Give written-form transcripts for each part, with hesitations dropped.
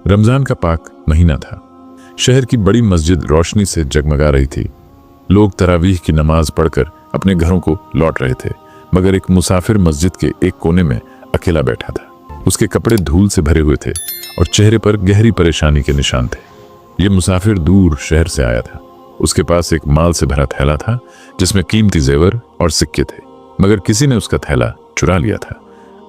रमजान का पाक महीना था। शहर की बड़ी मस्जिद रोशनी से जगमगा रही थी। लोग तरावीह की नमाज पढ़कर अपने घरों को लौट रहे थे, मगर एक मुसाफिर मस्जिद के एक कोने में अकेला बैठा था। उसके कपड़े धूल से भरे हुए थे और चेहरे पर गहरी परेशानी के निशान थे। यह मुसाफिर दूर शहर से आया था। उसके पास एक माल से भरा थैला था जिसमें कीमती जेवर और सिक्के थे, मगर किसी ने उसका थैला चुरा लिया था।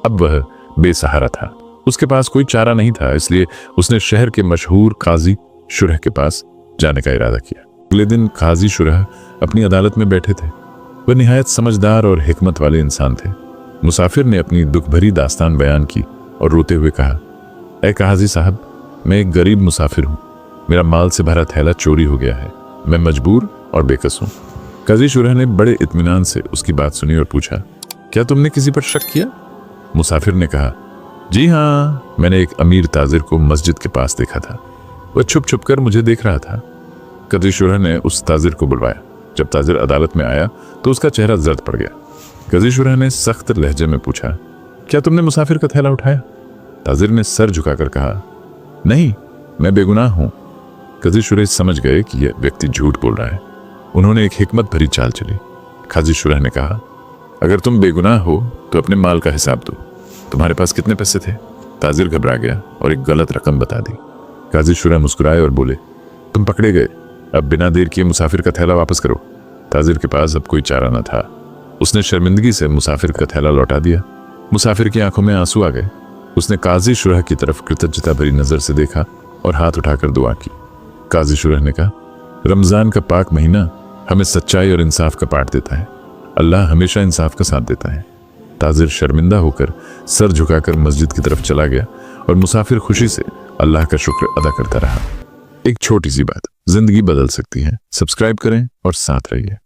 अब वह बेसहारा था। उसके पास कोई चारा नहीं था, इसलिए उसने शहर के मशहूर काजी शुरह के पास जाने का इरादा किया। अगले दिन काजी शुरह अपनी अदालत में बैठे थे। वह निहायत समझदार और हिकमत वाले इंसान थे। मुसाफिर ने अपनी दुख भरी दास्तान बयान की और रोते हुए कहा, ऐ काजी साहब, मैं एक गरीब मुसाफिर हूँ। मेरा माल से भरा थैला चोरी हो गया है। मैं मजबूर और बेकस हूँ। काजी शुरह ने बड़े इत्मीनान से उसकी बात सुनी और पूछा, क्या तुमने किसी पर शक किया? मुसाफिर ने कहा, जी हाँ, मैंने एक अमीर ताजिर को मस्जिद के पास देखा था। वह छुप छुप कर मुझे देख रहा था। काजी शुरह ने उस ताजिर को बुलवाया। जब ताजिर अदालत में आया तो उसका चेहरा जर्द पड़ गया। काजी शुरह ने सख्त लहजे में पूछा, क्या तुमने मुसाफिर का थैला उठाया? ताजिर ने सर झुकाकर कहा, नहीं, मैं बेगुनाह हूं। काजी शुरह समझ गए कि यह व्यक्ति झूठ बोल रहा है। उन्होंने एक हिकमत भरी चाल चली। काजी शुरह ने कहा, अगर तुम बेगुनाह हो तो अपने माल का हिसाब दो। तुम्हारे पास कितने पैसे थे? ताजिर घबरा गया और एक गलत रकम बता दी। काजी शुरह मुस्कुराए और बोले, तुम पकड़े गए। अब बिना देर किए मुसाफिर का थैला वापस करो। ताजिर के पास अब कोई चारा न था। उसने शर्मिंदगी से मुसाफिर का थैला लौटा दिया। मुसाफिर की आंखों में आंसू आ गए। उसने काजी शुरह की तरफ कृतज्ञता भरी नजर से देखा और हाथ उठाकर दुआ की। काजी शुरह ने कहा, रमजान का पाक महीना हमें सच्चाई और इंसाफ का पाठ देता है। अल्लाह हमेशा इंसाफ का साथ देता है। ताजिर शर्मिंदा होकर सर झुकाकर मस्जिद की तरफ चला गया और मुसाफिर खुशी से अल्लाह का शुक्र अदा करता रहा। एक छोटी सी बात जिंदगी बदल सकती है। सब्सक्राइब करें और साथ रहिए।